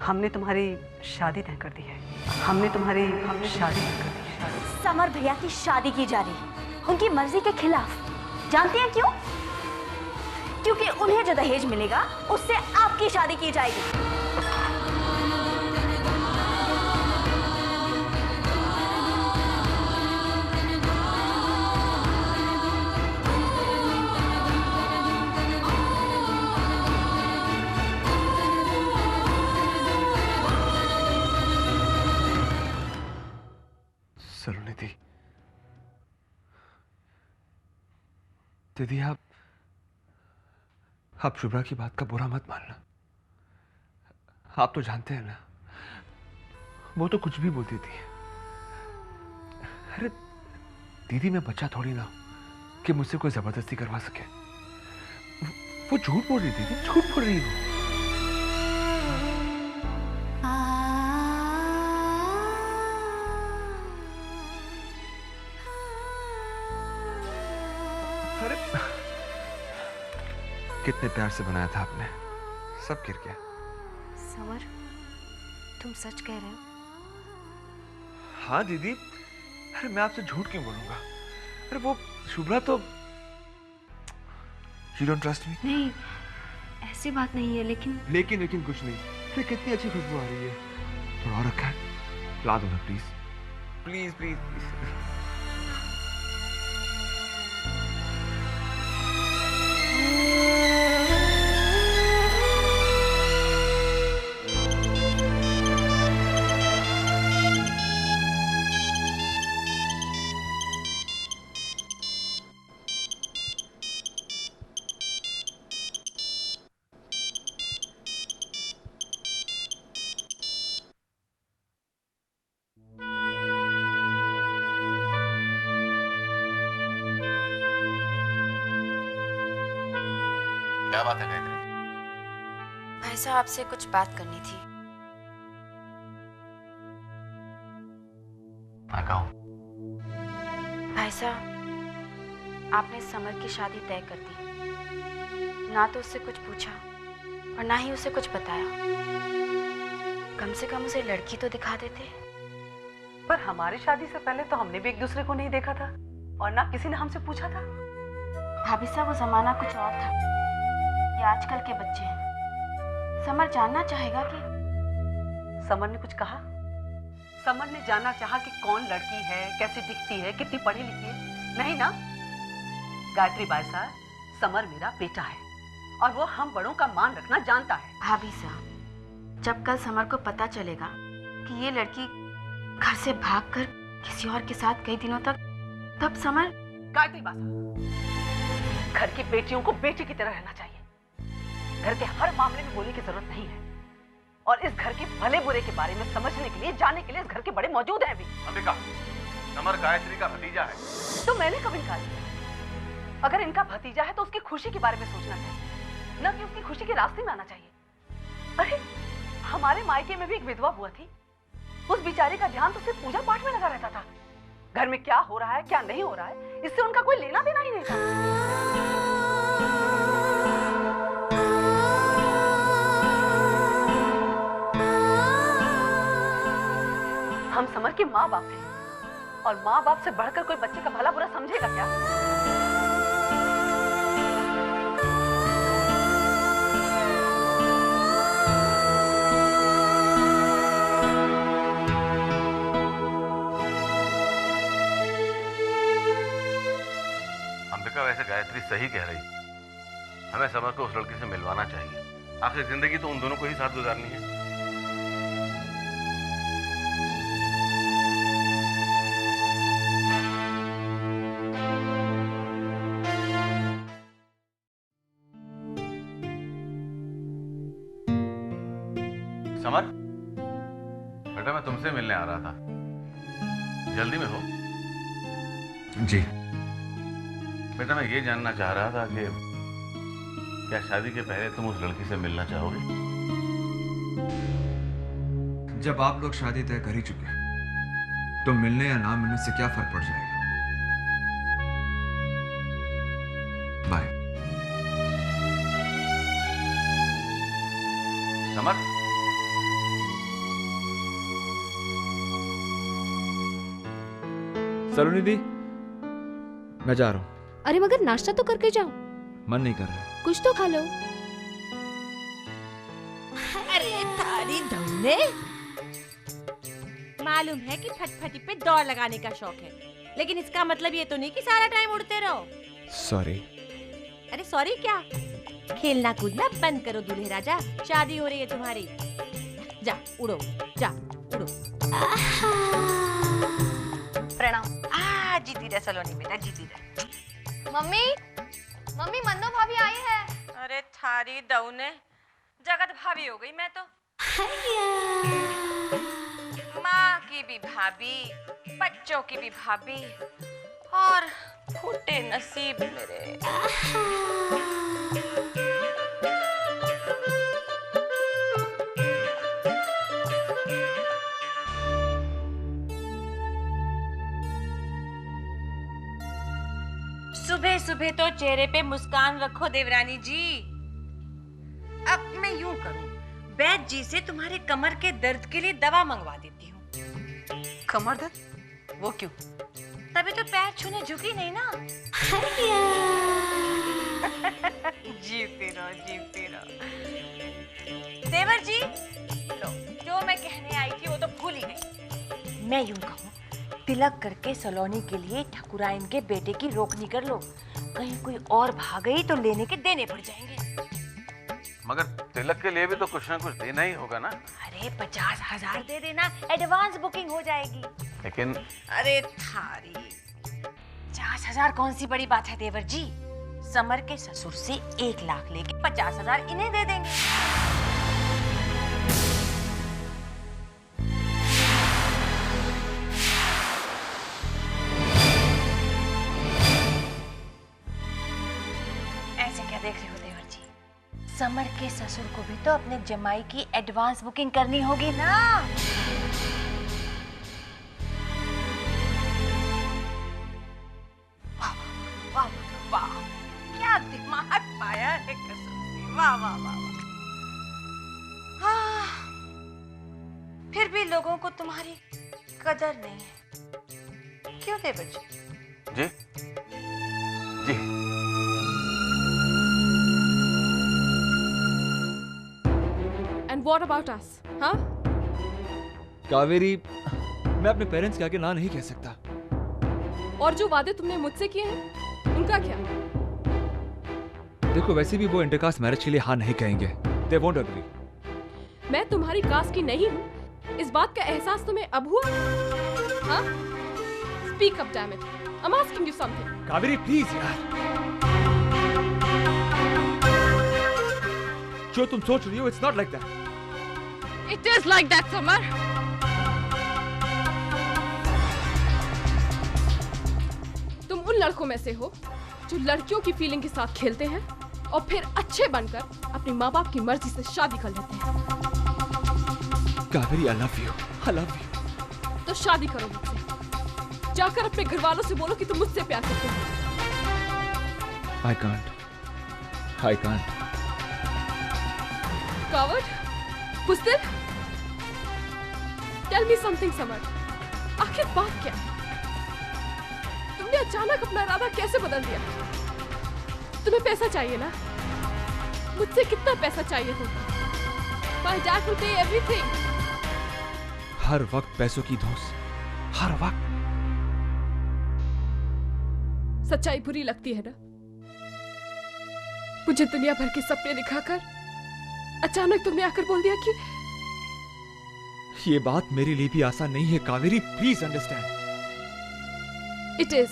हमने तुम्हारी शादी तय कर दी है। हमने तुम्हारी शादी तय कर दी है। समर भैया की शादी की जा रही है उनकी मर्जी के खिलाफ। जानते हैं क्यों? क्योंकि उन्हें जो दहेज मिलेगा उससे आपकी शादी की जाएगी। सलोनी दीदी, आप शुभ्रा की बात का बुरा मत मानना। आप तो जानते हैं ना, वो तो कुछ भी बोलती थी। अरे दीदी, मैं बच्चा थोड़ी ना हूं कि मुझसे कोई जबरदस्ती करवा सके। वो झूठ बोल रही थी, झूठ बोल रही है। अरे कितने प्यार से बनाया था आपने, सब गिर गया। समर, तुम सच कह रहे हो? हाँ दीदी, अरे मैं आपसे झूठ क्यों बोलूंगा? अरे वो शुभ्रा तो You don't trust me? नहीं, ऐसी बात नहीं है, लेकिन लेकिन कुछ नहीं। अरे कितनी अच्छी खुशबू आ रही है। थोड़ा और रखा है, ला दो ना प्लीज प्लीज प्लीज प्लीज। क्या बात है गायत्री? भाई साहब आपसे कुछ बात करनी थी। हाँ, कहो। भाई साहब, आपने समर की शादी तय कर दी। ना तो उससे कुछ पूछा और ना ही उसे कुछ बताया। कम से कम उसे लड़की तो दिखा देते। पर हमारी शादी से पहले तो हमने भी एक दूसरे को नहीं देखा था और ना किसी ने हमसे पूछा था। भाभी साहब, वो जमाना कुछ और था। ये आजकल के बच्चे हैं। समर जानना चाहेगा कि समर ने कुछ कहा? समर ने जानना चाहा कि कौन लड़की है, कैसी दिखती है, कितनी पढ़ी लिखी है? नहीं ना गायत्री बाई साहब, समर मेरा बेटा है और वो हम बड़ों का मान रखना जानता है। भाभी साहब, जब कल समर को पता चलेगा कि ये लड़की घर से भागकर किसी और के साथ कई दिनों तक, तब समर। गायत्री बाई साहब, घर की बेटियों को बेटी की तरह रहना चाहिए। घर के हर मामले में बोलने की जरूरत नहीं है और इस घर के भले बुरे के बारे में समझने के लिए, जानने के लिए इस घर के बड़े मौजूद हैं भी। अंबिका, समर गायत्री का भतीजा है। तो मैंने कब इनकार किया? अगर इनका भतीजा है तो उसकी खुशी के बारे में सोचना चाहिए, न कि उसकी खुशी के रास्ते में आना चाहिए। अरे हमारे मायके में भी एक विधवा बुआ थी। उस बेचारे का ध्यान तो सिर्फ पूजा पाठ में लगा रहता था। घर में क्या हो रहा है, क्या नहीं हो रहा है, इससे उनका कोई लेना देना ही नहीं था। हम समर के माँ बाप हैं और माँ बाप से बढ़कर कोई बच्चे का भला बुरा समझेगा क्या? अंबिका, वैसे गायत्री सही कह रही। हमें समर को उस लड़की से मिलवाना चाहिए। आखिर जिंदगी तो उन दोनों को ही साथ गुजारनी है। समर, बेटा मैं तुमसे मिलने आ रहा था। जल्दी में हो? जी। बेटा मैं ये जानना चाह रहा था कि क्या शादी के पहले तुम उस लड़की से मिलना चाहोगे? जब आप लोग शादी तय कर ही चुके तो मिलने या ना मिलने से क्या फर्क पड़ जाएगा? बाय। समर, सलोनी दी, मैं जा रहा हूँ। अरे मगर नाश्ता तो करके जाओ। मन नहीं कर रहा है। कुछ तो खा लो। अरे थारी धौने, मालूम है कि फटफटी पे दौड़ लगाने का शौक है, लेकिन इसका मतलब ये तो नहीं कि सारा टाइम उड़ते रहो। सॉरी। अरे सॉरी क्या, खेलना कूदना बंद करो दूल्हे राजा, शादी हो रही है तुम्हारी। जा उड़ो, जा उड़ो। प्रणाम। जीती रहे सलोनी बेटा, जीती रहे। मम्मी, मम्मी मन्नो भाभी आई है। अरे थारी दौने, जगत भाभी हो गई मैं तो। माँ की भी भाभी, बच्चों की भी भाभी, और फूटे नसीब मेरे। सुबह सुबह तो चेहरे पे मुस्कान रखो देवरानी जी। अब मैं यूं करूं, वैद्य जी से तुम्हारे कमर के दर्द के लिए दवा मंगवा देती हूँ। कमर दर्द? वो क्यों? तभी तो पैर छूने झुकी नहीं ना। जीवती रहो, जीवती रहो। देवर जी, लो, जो मैं कहने आई थी वो तो भूल ही गई। मैं यूं कहूँ, तिलक करके सलोनी के लिए ठकुराइन के बेटे की रोकनी कर लो, कहीं कोई और भाग गई तो लेने के देने पड़ जाएंगे। मगर तिलक के लिए भी तो कुछ ना कुछ देना ही होगा ना। अरे 50,000 दे देना, एडवांस बुकिंग हो जाएगी। लेकिन अरे थारी, 50,000 कौन सी बड़ी बात है देवर जी। समर के ससुर से 1 लाख लेके 50,000 इन्हें दे देंगे। ऐसे क्या देख रहे हो देवर जी, समर के ससुर को भी तो अपने जमाई की एडवांस बुकिंग करनी होगी ना। वाह वाह, क्या दिमाग पाया है कसम से, वाह वाह वाह वाह। हाँ, फिर भी लोगों को तुम्हारी कदर नहीं है, क्यों देवर जी? जी जी And what about us? हाँ? कावेरी, मैं अपने पेरेंट्स के आगे ना नहीं कह सकता। और जो वादे तुमने मुझसे किए हैं, उनका क्या? देखो, वैसे भी वो इंटरकास्ट मैरिज के लिए हाँ नहीं कहेंगे। They won't agree. मैं तुम्हारी कास्ट की नहीं हूँ, इस बात का एहसास तुम्हें अब हुआ? हाँ? Speak up, damn it. I'm asking you something. Kaveri please यार, जो तुम सोच रही हो, it's not like that. It is like that, Samar. तुम उन लड़कों में से हो जो लड़कियों की फीलिंग के साथ खेलते हैं और फिर अच्छे बनकर अपने माँ बाप की मर्जी से शादी कर लेते हैं। Kaveri, I love you. I love you. तो शादी करो मुझसे, जाकर अपने घर वालों से बोलो कि तुम मुझसे प्यार करते हो। I can't. I can't. Coward, बुज़दिल, tell me something, summer. आखिर बात क्या है? तुमने अचानक अपना इरादा कैसे बदल दिया? तुम्हें पैसा चाहिए ना? मुझसे कितना पैसा चाहिए तुमको? My dad will pay everything. हर वक्त पैसों की धौंस, हर वक्त। सच्चाई बुरी लगती है ना? मुझे दुनिया भर के सपने दिखाकर अचानक तुमने आकर बोल दिया कि ये बात मेरे लिए भी आसान नहीं है Kaveri, please understand. It is.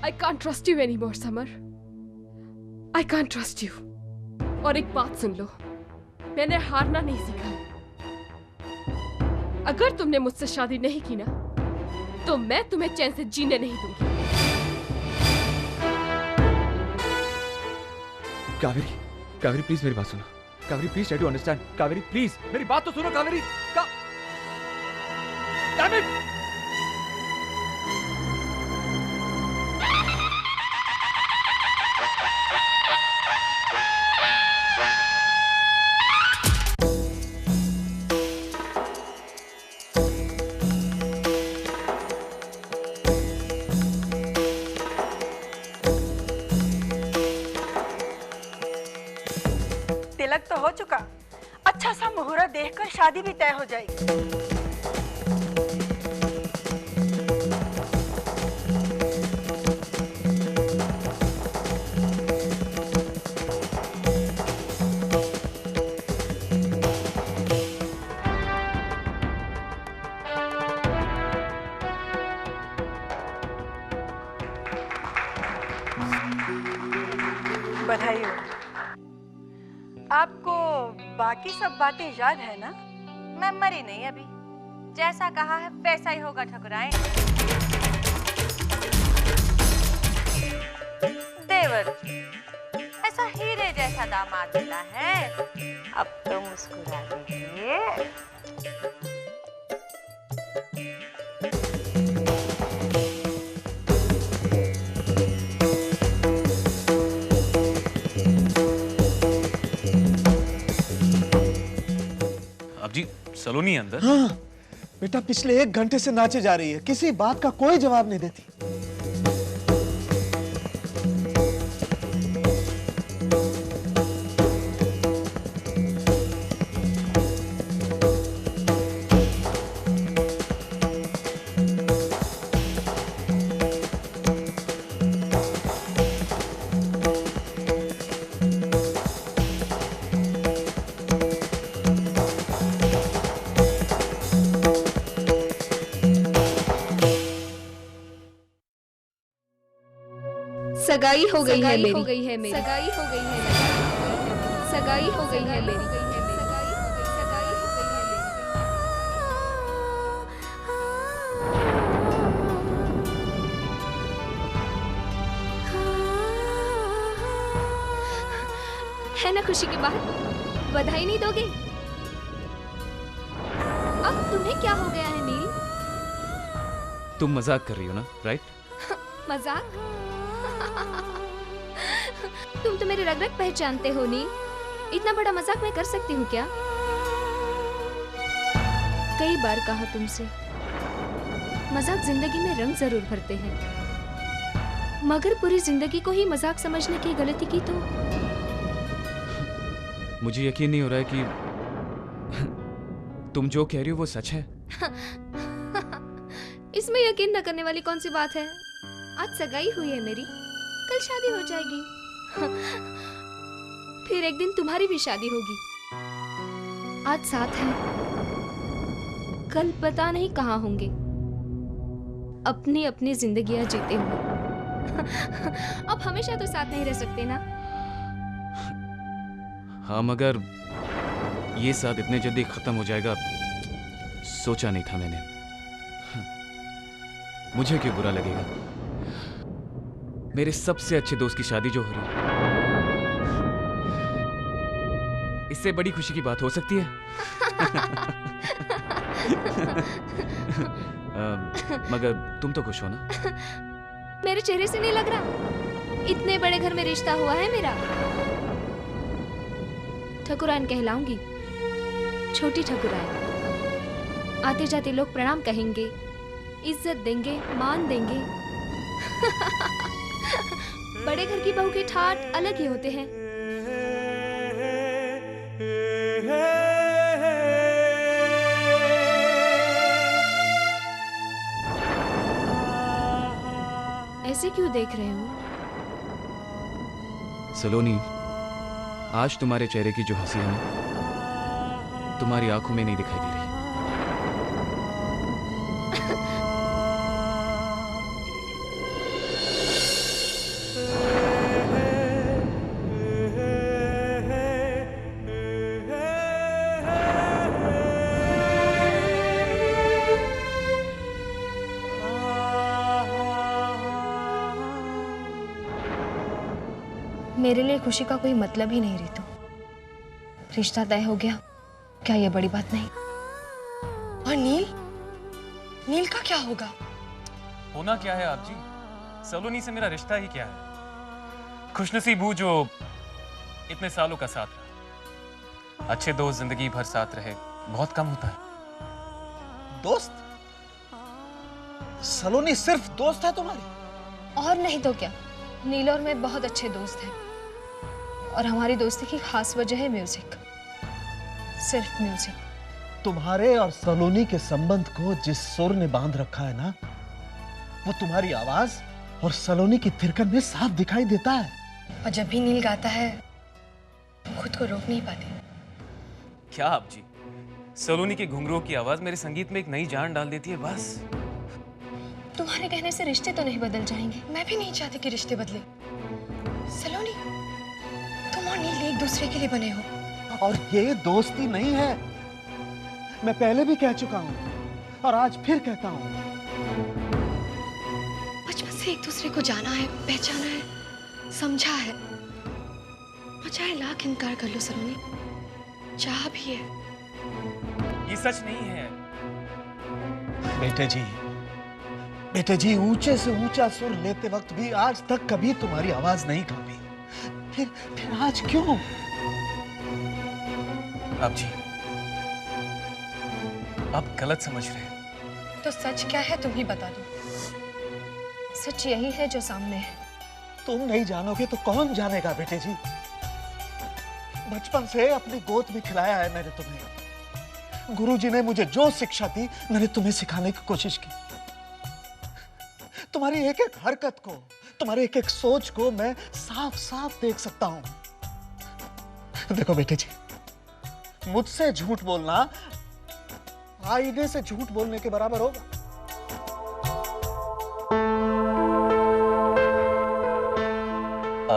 I can't trust you anymore, Samar. I can't trust you. और एक बात सुन लो, मैंने हारना नहीं सीखा। अगर तुमने मुझसे शादी नहीं की ना, तो मैं तुम्हें चैन से जीने नहीं दूंगी। कावेरी, कावेरी प्लीज मेरी बात सुनो। Kaveri please try to understand. Kaveri please मेरी बात तो सुनो कावेरी। Damn it! तिलक तो हो चुका, अच्छा सा मुहूर्त देखकर शादी भी तय हो जाएगी। बधाई हो। आपको बाकी सब बातें याद है ना? मैं मरी नहीं अभी, जैसा कहा है वैसा ही होगा ठकुराइन। देवर ऐसा हीरे जैसा दामाद मिला है, अब तो मुस्कुरा दीजिए। जी सलोनी अंदर। हाँ बेटा, पिछले 1 घंटे से नाचे जा रही है, किसी बात का कोई जवाब नहीं देती। सगाई हो गई है मेरी, सगाई हो गई है मेरी, सगाई हो गई है मेरी, सगाई हो गई है मेरी। है ना खुशी की बात? बधाई नहीं दोगे? अब तुम्हें क्या हो गया है नील? तुम मजाक कर रही हो ना, राइट? मजाक? तुम तो मेरे रग रग पहचानते हो नील, इतना बड़ा मजाक मैं कर सकती हूँ क्या? कई बार कहा तुमसे, मजाक जिंदगी में रंग जरूर भरते हैं, मगर पूरी जिंदगी को ही मजाक समझने की गलती की तो। मुझे यकीन नहीं हो रहा है कि तुम जो कह रही हो वो सच है। इसमें यकीन न करने वाली कौन सी बात है? आज सगाई हुई है मेरी, कल शादी हो जाएगी, फिर एक दिन तुम्हारी भी शादी होगी। आज साथ हैं, कल पता नहीं कहाँ होंगे, अपनी अपनी जिंदगियां जीते हुए। अब हमेशा तो साथ नहीं रह सकते ना? हाँ, मगर ये साथ इतने जल्दी खत्म हो जाएगा सोचा नहीं था मैंने। मुझे क्यों बुरा लगेगा? मेरे सबसे अच्छे दोस्त की शादी जो हो रही है, इससे बड़ी खुशी की बात हो सकती है? मगर तुम तो खुश हो ना? मेरे चेहरे से नहीं लग रहा। इतने बड़े घर में रिश्ता हुआ है मेरा। ठकुराइन कहलाऊंगी, छोटी ठकुराइन। आते जाते लोग प्रणाम कहेंगे, इज्जत देंगे, मान देंगे। बड़े घर की बहू के ठाट अलग ही होते हैं। ऐसे क्यों देख रहे हो? सलोनी, आज तुम्हारे चेहरे की जो हंसी है ना, तुम्हारी आंखों में नहीं दिखाई दे रही। मेरे लिए खुशी का कोई मतलब ही नहीं रितु। रिश्ता तय हो गया, क्या ये बड़ी बात नहीं? और नील, नील का क्या होगा? होना क्या है आप जी, सलोनी से मेरा रिश्ता ही क्या है। खुशनसीब हूं जो इतने सालों का साथ रहा। अच्छे दोस्त जिंदगी भर साथ रहे बहुत कम होता है। दोस्त? सलोनी सिर्फ दोस्त है तुम्हारी? और नहीं तो क्या, नील और मैं बहुत अच्छे दोस्त हैं। और हमारी दोस्ती की खास वजह है म्यूजिक, सिर्फ म्यूजिक। तुम्हारे और सलोनी के संबंध को जिस सुर ने बांध रखा है ना, वो तुम्हारी आवाज और सलोनी की थिरकन में साफ दिखाई देता है। और जब भी नील गाता है खुद को रोक नहीं पाती। क्या आप जी, सलोनी के घुंघरूओं की आवाज मेरे संगीत में एक नई जान डाल देती है बस। तुम्हारे कहने से रिश्ते तो नहीं बदल जाएंगे, मैं भी नहीं चाहती कि रिश्ते बदले। सलोनी, तुम और नील एक दूसरे के लिए बने हो। और ये दोस्ती नहीं है, मैं पहले भी कह चुका हूं और आज फिर कहता हूं। बचपन से एक दूसरे को जाना है, पहचाना है, समझा है। और चाहे लाख इनकार कर लो सलोनी, चाह भी है। ये सच नहीं है। बेटे जी ऊंचे से ऊंचा सुर लेते वक्त भी आज तक कभी तुम्हारी आवाज नहीं कांपी, फिर आज क्यों? आप जी, आप गलत समझ रहे हैं। तो सच क्या है तुम ही बता दो। सच यही है जो सामने है। तुम नहीं जानोगे तो कौन जानेगा बेटे जी। बचपन से अपनी गोद में खिलाया है मैंने तुम्हें। गुरुजी ने मुझे जो शिक्षा दी मैंने तुम्हें सिखाने की कोशिश की। तुम्हारी एक एक हरकत को, तुम्हारी एक एक सोच को मैं साफ साफ देख सकता हूं। देखो बेटे जी, मुझसे झूठ बोलना आईने से झूठ बोलने के बराबर होगा।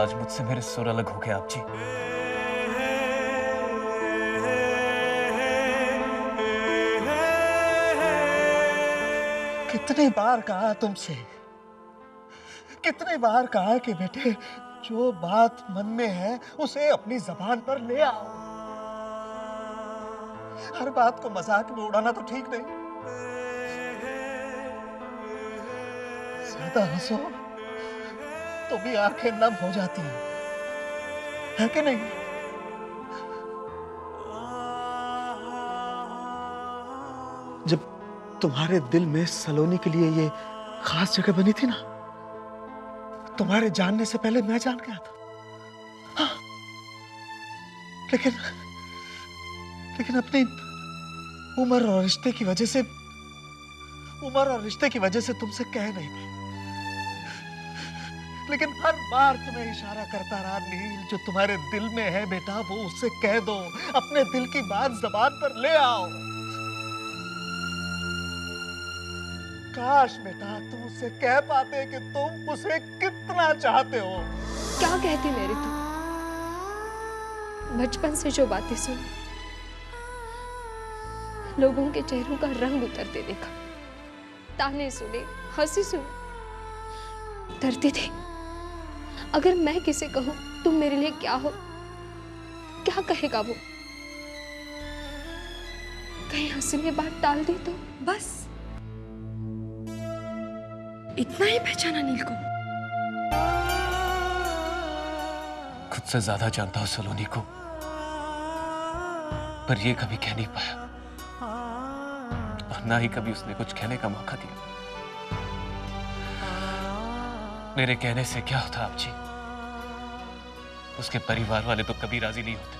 आज मुझसे मेरे सुर अलग हो गए आप जी। कितनी बार कहा तुमसे, कितनी बार कहा कि बेटे जो बात मन में है उसे अपनी जबान पर ले आओ। हर बात को मजाक में उड़ाना तो ठीक नहीं। ज्यादा हंसो तो भी आंखें नम हो जाती है कि नहीं? जब तुम्हारे दिल में सलोनी के लिए ये खास जगह बनी थी ना, तुम्हारे जानने से पहले मैं जान गया था। हाँ, लेकिन अपनी उम्र और रिश्ते की वजह से तुमसे कह नहीं पाई। लेकिन हर बार तुम्हें इशारा करता रहा, नील जो तुम्हारे दिल में है बेटा वो उससे कह दो, अपने दिल की बात जबान पर ले आओ। काश बेटा तुम उससे कह पाते कि तुम उसे कितना चाहते हो। क्या कहती मेरी तू? बचपन से जो बातें सुन, लोगों के चेहरों का रंग उतरते देखा, ताने सुने, हंसी सुनी, डरती थी अगर मैं किसे कहूं तुम मेरे लिए क्या हो, क्या कहेगा वो? कहीं हंसी में बात टाल दी तो बस। इतना ही पहचाना नील को? खुद से ज्यादा जानता हूं सलोनी को, पर ये कभी कह नहीं पाया और ना ही कभी उसने कुछ कहने का मौका दिया। मेरे कहने से क्या होता आप जी? उसके परिवार वाले तो कभी राजी नहीं होते।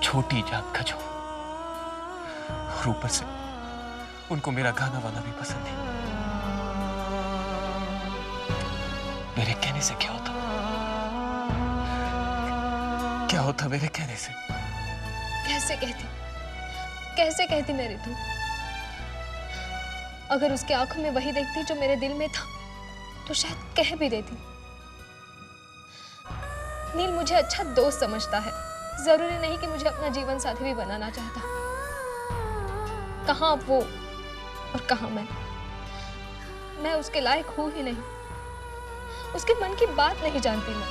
छोटी जात का जो, और ऊपर से उनको मेरा गाना वाना भी पसंद है। मेरे कहने से क्या होता? क्या होता मेरे कहने से? कैसे कहती मेरी तू? अगर उसकी आंखों में वही देखती जो मेरे दिल में था तो शायद कह भी देती। नील मुझे अच्छा दोस्त समझता है, जरूरी नहीं कि मुझे अपना जीवन साथी भी बनाना चाहता। कहां वो और कहां मैं उसके लायक हूं ही नहीं। उसके मन की बात नहीं जानती मैं।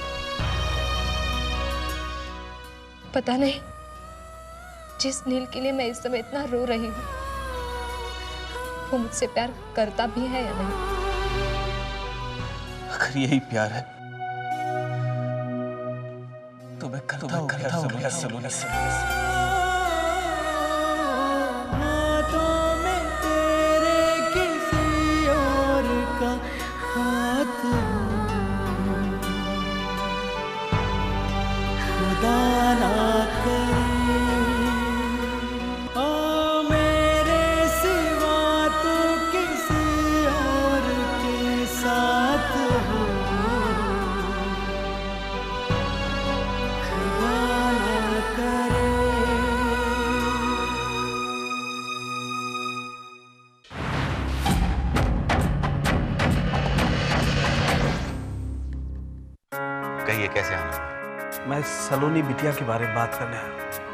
पता नहीं जिस नील के लिए मैं इस समय इतना रो रही हूं वो मुझसे प्यार करता भी है या नहीं। अगर यही प्यार है तो मैं करता हूं सलोनी से। से आना हुआ? मैं सलोनी बिटिया के बारे में बात करने आया हूँ।